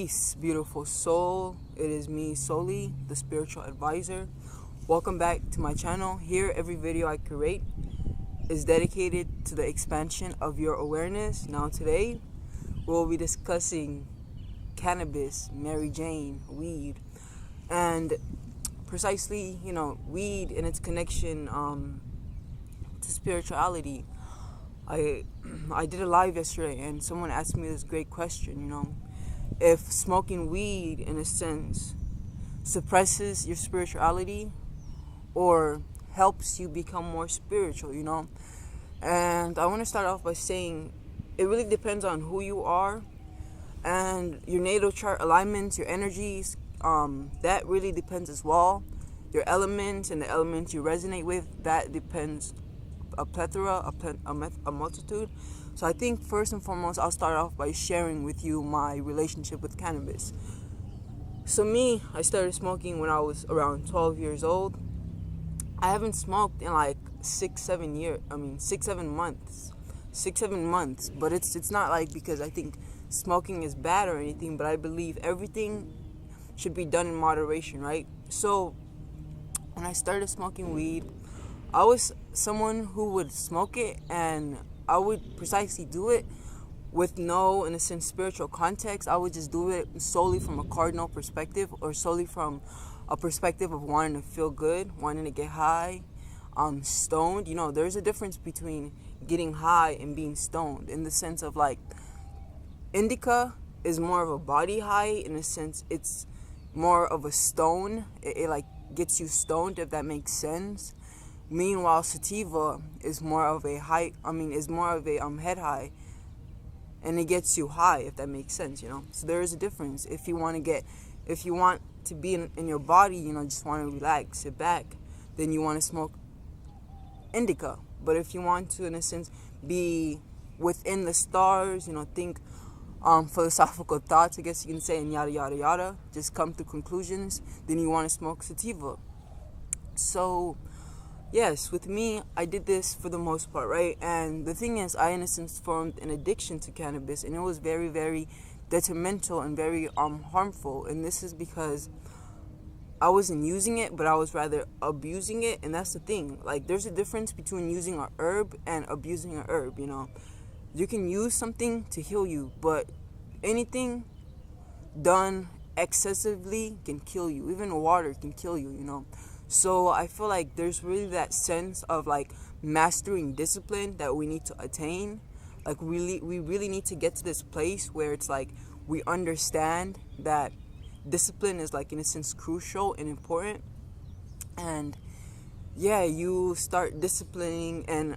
Peace, beautiful soul. It is me, Soli, the spiritual advisor. Welcome back to my channel. Here, every video I create is dedicated to the expansion of your awareness. Now, today, we'll be discussing cannabis, Mary Jane, weed, and precisely, weed and its connection to spirituality. I did a live yesterday, and someone asked me this great question, if smoking weed, in a sense, suppresses your spirituality or helps you become more spiritual, And I want to start off by saying it really depends on who you are and your natal chart alignments, your energies. That really depends as well. Your elements and the elements you resonate with, that depends a plethora, a multitude. So I think first and foremost, I'll start off by sharing with you my relationship with cannabis. So me, I started smoking when I was around 12 years old. I haven't smoked in like 6-7 months. But it's not like because I think smoking is bad or anything, but I believe everything should be done in moderation, right? So when I started smoking weed, I was someone who would smoke it, and I would precisely do it with no, in a sense, spiritual context. I would just do it solely from a cardinal perspective, or solely from a perspective of wanting to feel good, wanting to get high, stoned. There's a difference between getting high and being stoned, in the sense of like, indica is more of a body high. In a sense, it's more of a stone. It like gets you stoned, if that makes sense. Meanwhile, sativa is more of a head high, and it gets you high, if that makes sense, So there is a difference. If you want to be in your body, just want to relax, sit back, then you want to smoke indica. But if you want to, in a sense, be within the stars, think philosophical thoughts, I guess you can say, and yada yada yada, just come to conclusions, then you want to smoke sativa. So yes, with me, I did this for the most part, right? And the thing is, I, in a sense, formed an addiction to cannabis, and it was very, very detrimental and very harmful. And this is because I wasn't using it, but I was rather abusing it. And that's the thing. Like, there's a difference between using a herb and abusing a herb, You can use something to heal you, but anything done excessively can kill you. Even water can kill you, So I feel like there's really that sense of like mastering discipline that we need to attain. Like we really need to get to this place where it's like we understand that discipline is like, in a sense, crucial and important. And yeah, you start disciplining and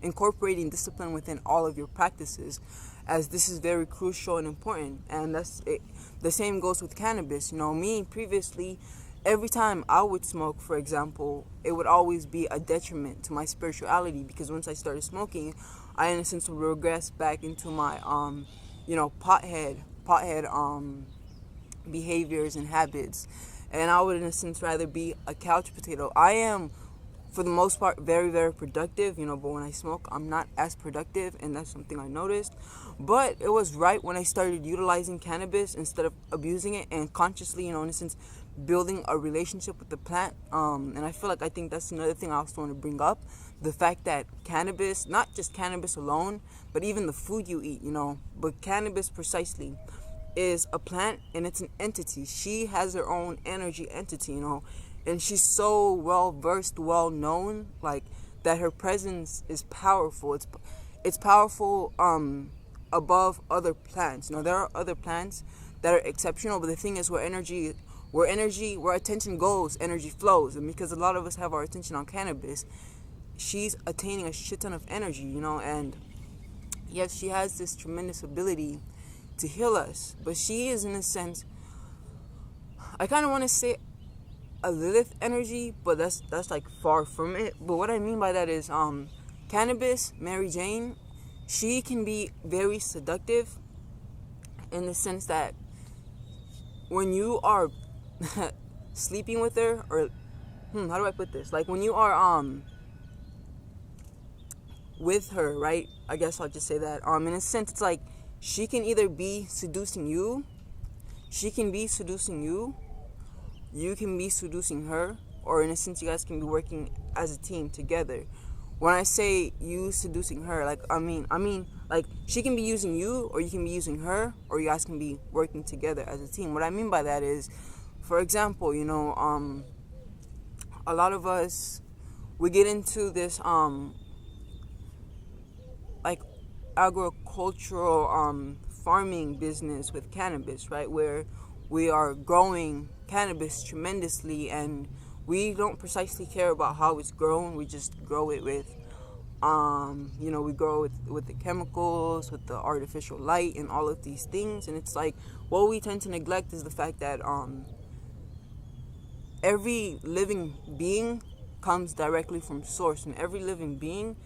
incorporating discipline within all of your practices, as this is very crucial and important. And that's it. The same goes with cannabis. Me previously, every time I would smoke, for example, it would always be a detriment to my spirituality, because once I started smoking, I, in a sense, would regress back into my, pothead behaviors and habits. And I would, in a sense, rather be a couch potato. I am, for the most part, very, very productive, but when I smoke, I'm not as productive, and that's something I noticed. But it was right when I started utilizing cannabis instead of abusing it, and consciously, in a sense, building a relationship with the plant. And I think that's another thing I also want to bring up. The fact that cannabis, not just cannabis alone, but even the food you eat, but cannabis precisely is a plant, and it's an entity. She has her own energy entity, and she's so well versed, well known, like that her presence is powerful. It's powerful above other plants. There are other plants that are exceptional, but the thing is, where attention goes, energy flows. And because a lot of us have our attention on cannabis, she's attaining a shit ton of energy, and yes, she has this tremendous ability to heal us. But she is, in a sense, I kind of want to say a Lilith energy, but that's like far from it. But what I mean by that is cannabis, Mary Jane, she can be very seductive, in the sense that when you are sleeping with her, or how do I put this? Like when you are with her, right? I guess I'll just say that. In a sense, it's like she can either be seducing you, she can be seducing you, you can be seducing her, or in a sense you guys can be working as a team together. When I say you seducing her, like I mean like she can be using you, or you can be using her, or you guys can be working together as a team. What I mean by that is, for example, a lot of us, we get into this like agricultural farming business with cannabis, right? Where we are growing cannabis tremendously, and we don't precisely care about how it's grown. We just grow it with we grow it with the chemicals, with the artificial light, and all of these things. And it's like, what we tend to neglect is the fact that every living being comes directly from source, and every living being,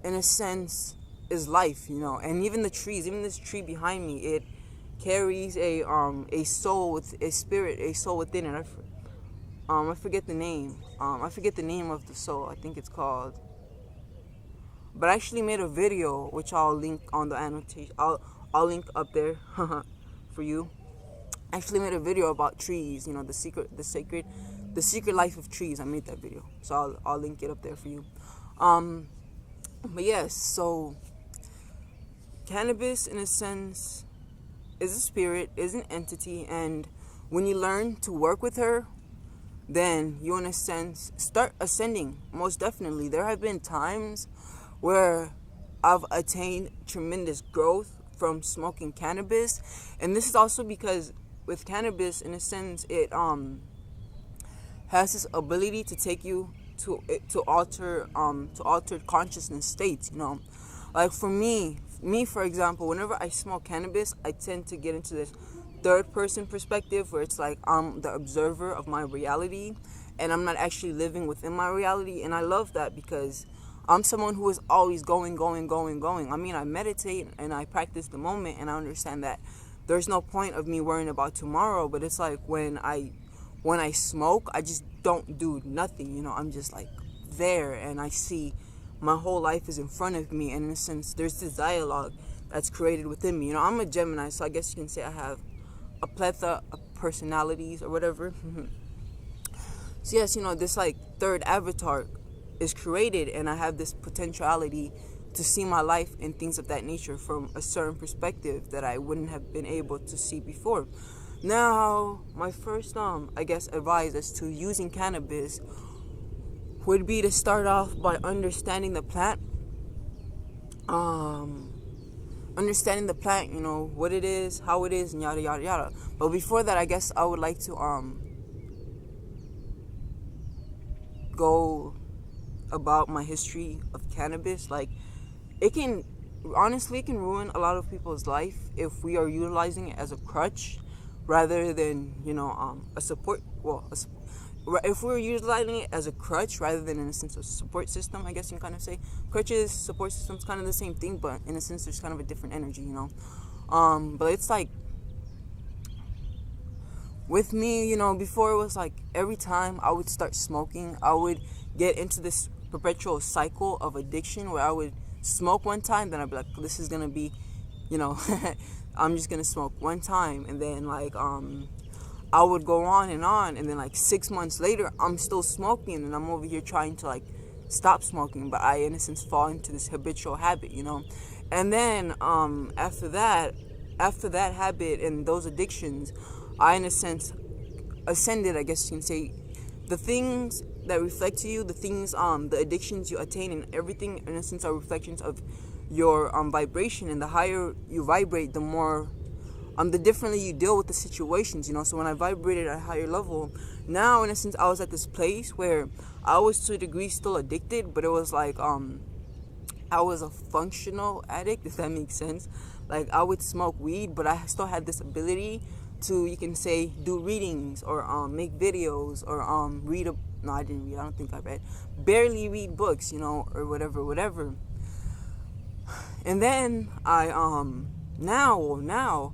in a sense, is life, and even the trees, even this tree behind me, it carries a soul, with a spirit, a soul within it. I forget the name. I forget the name of the soul. I think it's called. But I actually made a video, which I'll link on the annotation. I'll link up there for you. I actually made a video about trees. The secret life of trees. I made that video, so I'll link it up there for you. But yes, so cannabis, in a sense, is a spirit, is an entity, and when you learn to work with her, then you, in a sense, start ascending. Most definitely. There have been times where I've attained tremendous growth from smoking cannabis, and this is also because with cannabis, in a sense, it has this ability to take you to altered consciousness states. Like for me, for example, whenever I smoke cannabis, I tend to get into this third person perspective where it's like I'm the observer of my reality, and I'm not actually living within my reality. And I love that, because I'm someone who is always going. I mean, I meditate and I practice the moment, and I understand that there's no point of me worrying about tomorrow. But it's like when I smoke, I just don't do nothing. I'm just like there, and I see my whole life is in front of me, and in a sense, there's this dialogue that's created within me. I'm a Gemini, so I guess you can say I have a plethora of personalities or whatever. So yes, this like third avatar is created, and I have this potentiality to see my life and things of that nature from a certain perspective that I wouldn't have been able to see before. Now, my first advice as to using cannabis would be to start off by understanding the plant. Understanding the plant, what it is, how it is, and yada yada yada. But before that, I guess I would like to go about my history of cannabis. Like, it can ruin a lot of people's life if we are utilizing it as a crutch rather than a support. If we're utilizing it as a crutch rather than, in a sense, a support system, I guess you can kind of say. Crutches, support systems, kind of the same thing, but in a sense, there's kind of a different energy, But it's like, with me, before, it was like every time I would start smoking, I would get into this perpetual cycle of addiction where I would smoke one time, then I'd be like, this is gonna be, I'm just gonna smoke one time, and then like I would go on, and then like 6 months later, I'm still smoking, and I'm over here trying to like stop smoking, but I, in a sense, fall into this habitual habit, And then after that habit and those addictions, I, in a sense, ascended, I guess you can say. The things that reflect to you, the things, the addictions you attain, and everything, in a sense, are reflections of your vibration. And the higher you vibrate, the more the differently you deal with the situations, So when I vibrated at a higher level, now, in a sense, I was at this place where I was to a degree still addicted, but it was like I was a functional addict, if that makes sense. Like, I would smoke weed, but I still had this ability to, you can say, do readings or make videos or read a. No, I didn't read. I don't think I read. Barely read books, or whatever. And then I now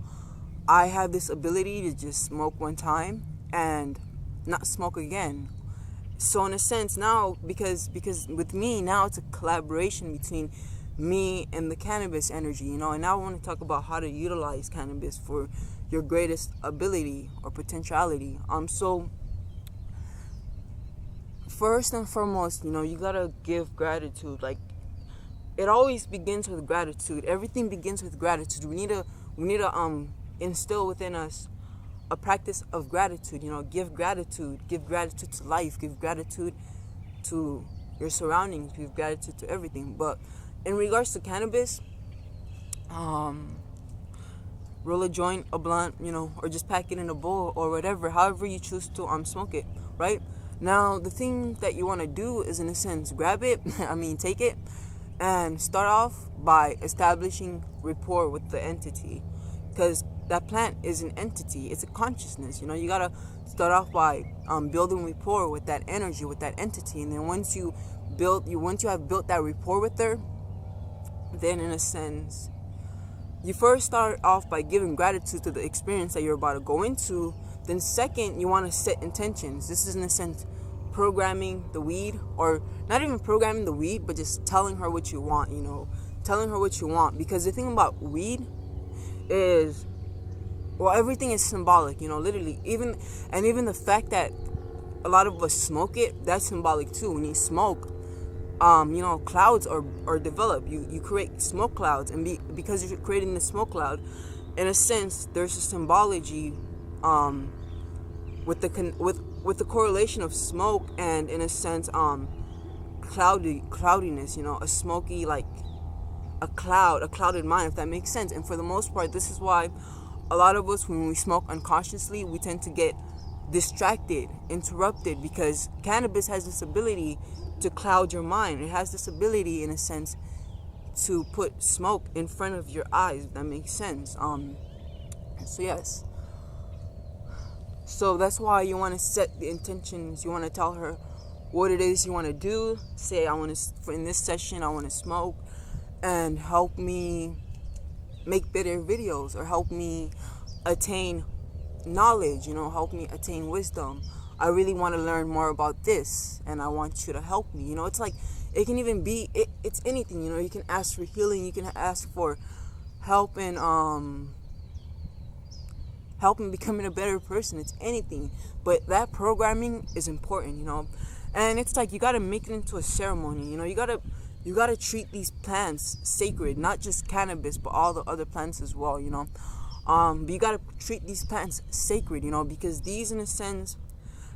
I have this ability to just smoke one time and not smoke again. So in a sense now, because with me now, it's a collaboration between me and the cannabis energy, you know. And now I want to talk about how to utilize cannabis for your greatest ability or potentiality. So first and foremost, you know, you gotta give gratitude. Like, it always begins with gratitude. Everything begins with gratitude. We need to instill within us a practice of gratitude. You know, give gratitude to life, give gratitude to your surroundings, give gratitude to everything. But in regards to cannabis, roll a joint, a blunt, you know, or just pack it in a bowl or whatever, however you choose to smoke it, right? Now, the thing that you want to do is, in a sense, grab it, take it, and start off by establishing rapport with the entity, because that plant is an entity, it's a consciousness. You know, you gotta start off by building rapport with that energy, with that entity, and then once you have built that rapport with her, then in a sense, you first start off by giving gratitude to the experience that you're about to go into. Then second, you want to set intentions. This is, in a sense, programming the weed, or not even programming the weed, but just telling her what you want, you know, telling her what you want. Because the thing about weed is, well, everything is symbolic, you know, literally. Even the fact that a lot of us smoke it, that's symbolic too. When you smoke, clouds are developed. You create smoke clouds, and because you're creating the smoke cloud, in a sense, there's a symbology with the correlation of smoke and, in a sense, cloudiness. You know, a smoky, like a clouded mind, if that makes sense. And for the most part, this is why a lot of us, when we smoke unconsciously, we tend to get distracted, interrupted, because cannabis has this ability to cloud your mind. It has this ability, in a sense, to put smoke in front of your eyes, if that makes sense. So yes. So that's why you want to set the intentions. You want to tell her what it is you want to do. Say, in this session, I want to smoke, and help me make better videos, or help me attain knowledge, you know, help me attain wisdom. I really want to learn more about this, and I want you to help me. You know, it's like, it can even be, it's anything, you know. You can ask for healing, you can ask for help in becoming a better person. It's anything. But that programming is important, you know. And it's like, you got to make it into a ceremony, you know. You got to treat these plants sacred, not just cannabis, but all the other plants as well, you know. But you got to treat these plants sacred, you know, because these, in a sense,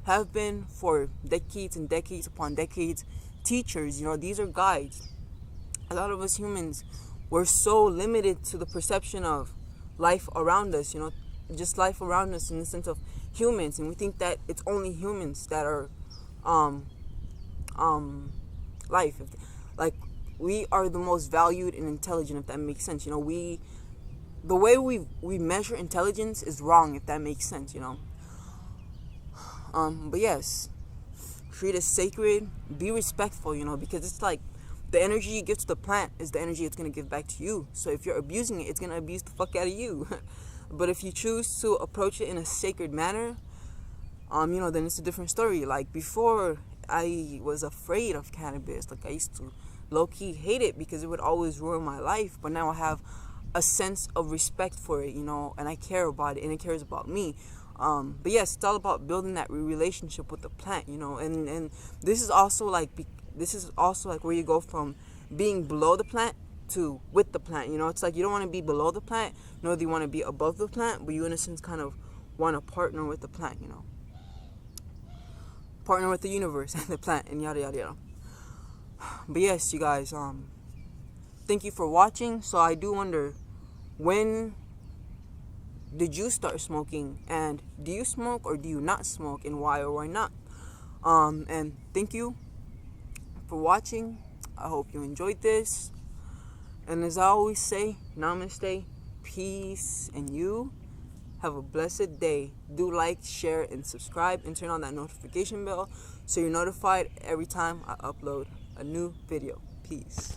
have been for decades and decades upon decades teachers. You know, these are guides. A lot of us humans, we're so limited to the perception of life around us, you know, just life around us in the sense of humans, and we think that it's only humans that are life. Like, we are the most valued and intelligent, if that makes sense. You know, the way we measure intelligence is wrong, if that makes sense, you know. But yes, treat it sacred, be respectful, you know, because it's like, the energy you give to the plant is the energy it's going to give back to you. So if you're abusing it, it's going to abuse the fuck out of you. But if you choose to approach it in a sacred manner, then it's a different story. Like, before, I was afraid of cannabis. Like, I used to low-key hate it because it would always ruin my life. But now I have a sense of respect for it, you know, and I care about it, and it cares about me. But yes, it's all about building that relationship with the plant, you know. And this is also like where you go from being below the plant to with the plant, you know. It's like, you don't want to be below the plant, nor do you want to be above the plant, but you, in a sense, kind of want to partner with the plant, you know. Partner with the universe and the plant, and yada yada yada. But yes, you guys, thank you for watching. So I do wonder, when did you start smoking, and do you smoke or do you not smoke, and why or why not? And thank you for watching. I hope you enjoyed this. And as I always say, namaste, peace, and you have a blessed day. Do like, share, and subscribe, and turn on that notification bell so you're notified every time I upload a new video. Peace.